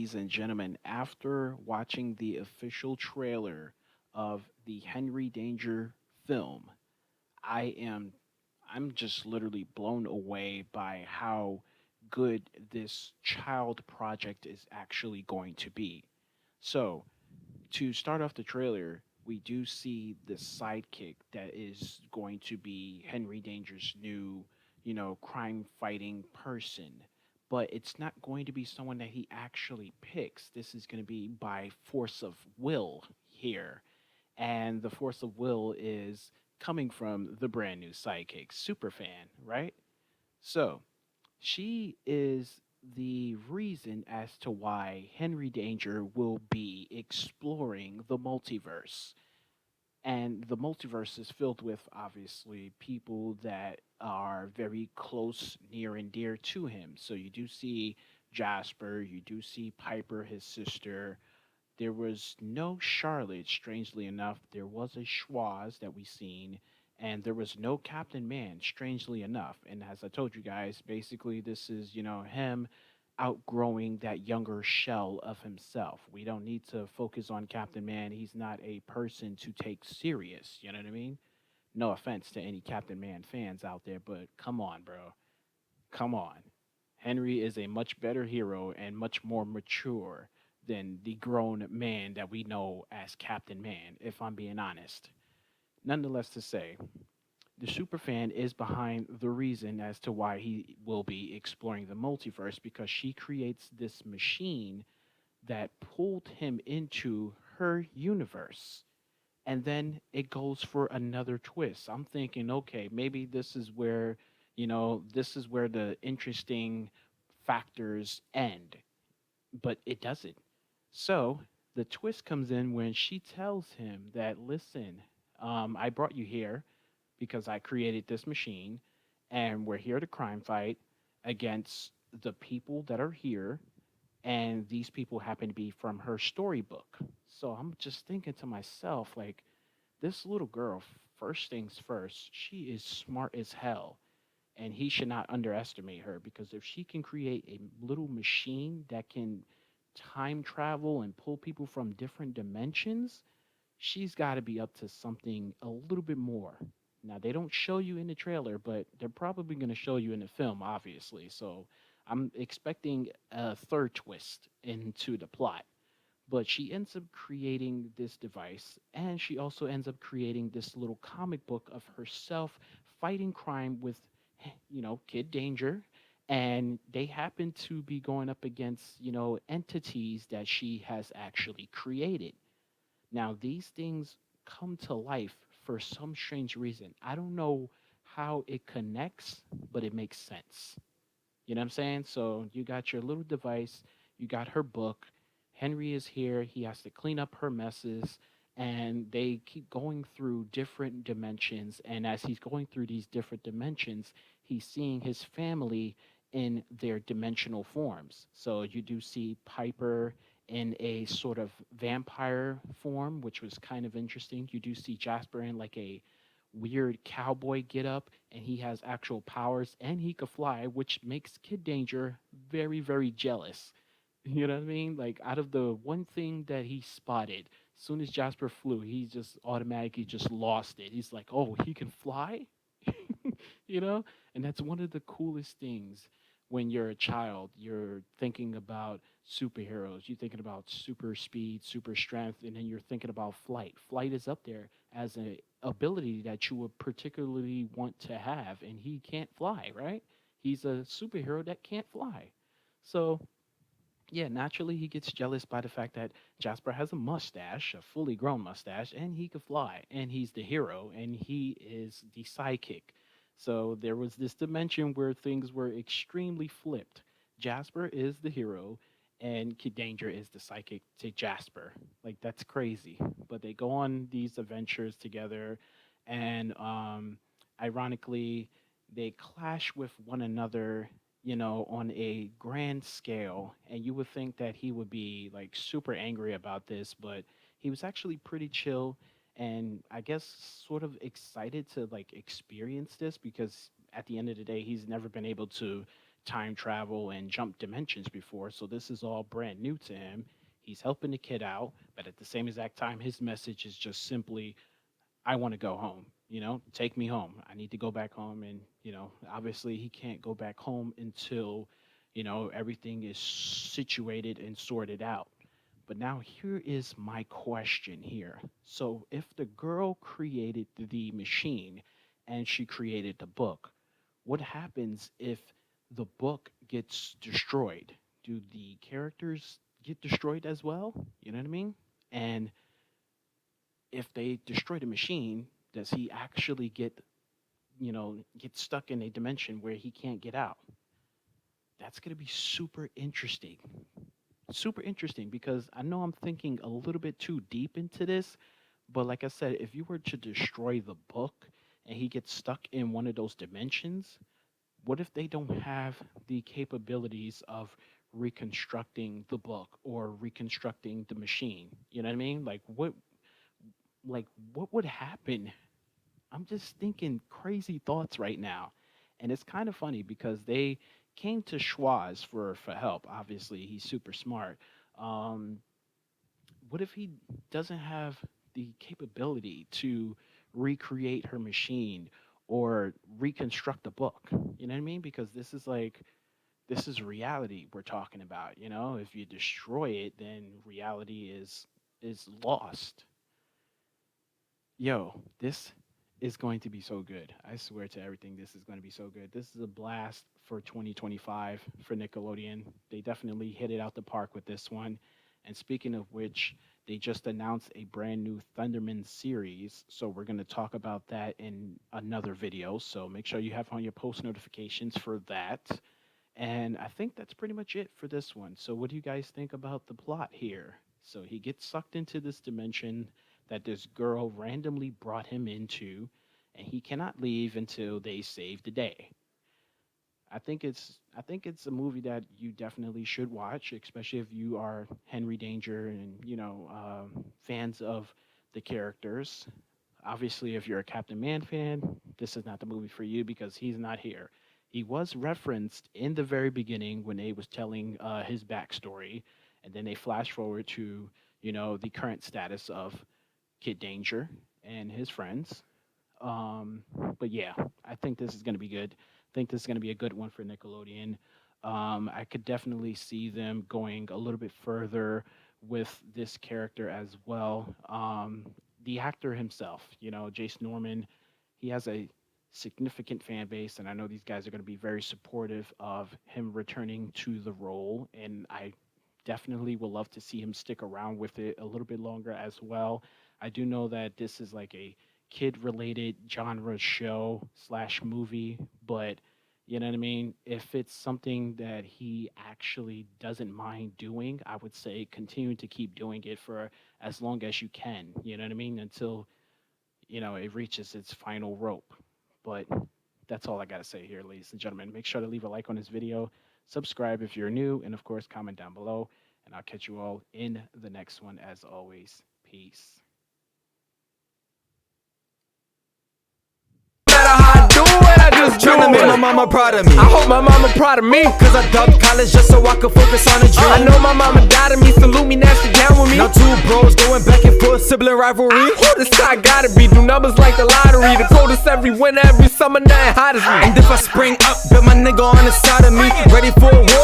ladies and gentlemen, after watching the official trailer of the Henry Danger film, I am I'm just literally blown away by how good this child project is actually going to be. So, to start off the trailer, we do see the sidekick that is going to be Henry Danger's new, crime fighting person. But it's not going to be someone that he actually picks. This is going to be by force of will here. And the force of will is coming from the brand new sidekick, Superfan, right? So, she is the reason as to why Henry Danger will be exploring the multiverse. And the multiverse is filled with obviously people that are very close, near, and dear to him. So you do see Jasper, you do see Piper, his sister. There was no Charlotte, strangely enough. There was a Schwaz that we seen, and there was no Captain Man, strangely enough. And as I told you guys, basically this is, him outgrowing that younger shell of himself. We don't need to focus on Captain Man. He's not a person to take serious, you know what I mean? No offense to any Captain Man fans out there, but come on, bro. Come on. Henry is a much better hero and much more mature than the grown man that we know as Captain Man, if I'm being honest. Nonetheless, to say, the superfan is behind the reason as to why he will be exploring the multiverse because she creates this machine that pulled him into her universe. And then it goes for another twist. I'm thinking, okay, maybe this is where the interesting factors end, but it doesn't. So the twist comes in when she tells him that, listen, I brought you here because I created this machine, and we're here to crime fight against the people that are here, and these people happen to be from her storybook. So I'm just thinking to myself, like, this little girl, first things first, she is smart as hell, and he should not underestimate her because if she can create a little machine that can time travel and pull people from different dimensions, she's got to be up to something a little bit more. Now, they don't show you in the trailer, but they're probably going to show you in the film, obviously. So I'm expecting a third twist into the plot. But she ends up creating this device, and she also ends up creating this little comic book of herself fighting crime with, Kid Danger. And they happen to be going up against, entities that she has actually created. Now, these things come to life for some strange reason. I don't know how it connects, but it makes sense. You know what I'm saying? So you got your little device, you got her book. Henry is here. He has to clean up her messes, and they keep going through different dimensions. And as he's going through these different dimensions, he's seeing his family in their dimensional forms. So you do see Piper in a sort of vampire form, which was kind of interesting. You do see Jasper in like a weird cowboy get up, and he has actual powers and he could fly, which makes Kid Danger very, very jealous. You know what I mean? Like, out of the one thing that he spotted, as soon as Jasper flew, he just automatically just lost it. He's like, oh, he can fly? you know? And that's one of the coolest things when you're a child. You're thinking about superheroes, you're thinking about super speed, super strength, and then you're thinking about flight. Flight is up there as an ability that you would particularly want to have, and he can't fly, right? He's a superhero that can't fly. So, yeah, naturally he gets jealous by the fact that Jasper has a mustache, a fully grown mustache, and he could fly, and he's the hero, and he is the sidekick. So there was this dimension where things were extremely flipped. Jasper is the hero, and Kid Danger is the psychic to Jasper. Like, that's crazy. But they go on these adventures together, and ironically, they clash with one another, on a grand scale. And you would think that he would be like super angry about this, but he was actually pretty chill and I guess sort of excited to like experience this because at the end of the day, he's never been able to time travel and jump dimensions before, so this is all brand new to him. He's helping the kid out, but at the same exact time, his message is just simply, I want to go home. Take me home. I need to go back home. And, obviously he can't go back home until, everything is situated and sorted out. But now here is my question here. So if the girl created the machine and she created the book, what happens if the book gets destroyed? Do the characters get destroyed as well? You know what I mean? And if they destroy the machine, does he actually get stuck in a dimension where he can't get out? That's going to be super interesting. Super interesting, because I know I'm thinking a little bit too deep into this, but like I said, if you were to destroy the book and he gets stuck in one of those dimensions, what if they don't have the capabilities of reconstructing the book or reconstructing the machine? You know what I mean? Like what would happen? I'm just thinking crazy thoughts right now. And it's kind of funny because they came to Schwaz for help. Obviously, he's super smart. Um, what if he doesn't have the capability to recreate her machine or reconstruct the book? You know what I mean? Because this is reality we're talking about. If you destroy it, then reality is lost. Yo, this is going to be so good. I swear to everything, this is going to be so good. This is a blast for 2025 for Nickelodeon. They definitely hit it out the park with this one. And speaking of which, they just announced a brand new Thunderman series. So we're going to talk about that in another video. So make sure you have on your post notifications for that. And I think that's pretty much it for this one. So what do you guys think about the plot here? So he gets sucked into this dimension that this girl randomly brought him into, and he cannot leave until they save the day. I think it's a movie that you definitely should watch, especially if you are Henry Danger and fans of the characters. Obviously, if you're a Captain Man fan, this is not the movie for you because he's not here. He was referenced in the very beginning when they was telling his backstory, and then they flash forward to the current status of Kid Danger and his friends. But yeah, I think this is going to be good. I think this is going to be a good one for Nickelodeon. I could definitely see them going a little bit further with this character as well. The actor himself, Jace Norman, he has a significant fan base, and I know these guys are going to be very supportive of him returning to the role, and I definitely would love to see him stick around with it a little bit longer as well. I do know that this is like a kid related genre show slash movie, but you know what I mean? If it's something that he actually doesn't mind doing, I would say continue to keep doing it for as long as you can, you know what I mean? Until, it reaches its final rope. But that's all I got to say here, ladies and gentlemen. Make sure to leave a like on this video, subscribe if you're new, and of course, comment down below. And I'll catch you all in the next one. As always, peace. Tryna make my mama proud of me. I hope my mama proud of me, Cause I dubbed college just so I could focus on a dream. I know my mama died of me, salute me, nasty down with me. Now two bros going back and forth, sibling rivalry. This guy gotta be, do numbers like the lottery. The coldest every winter, every summer, nothing hot as me. And if I spring up, bet my nigga on the side of me, ready for a war.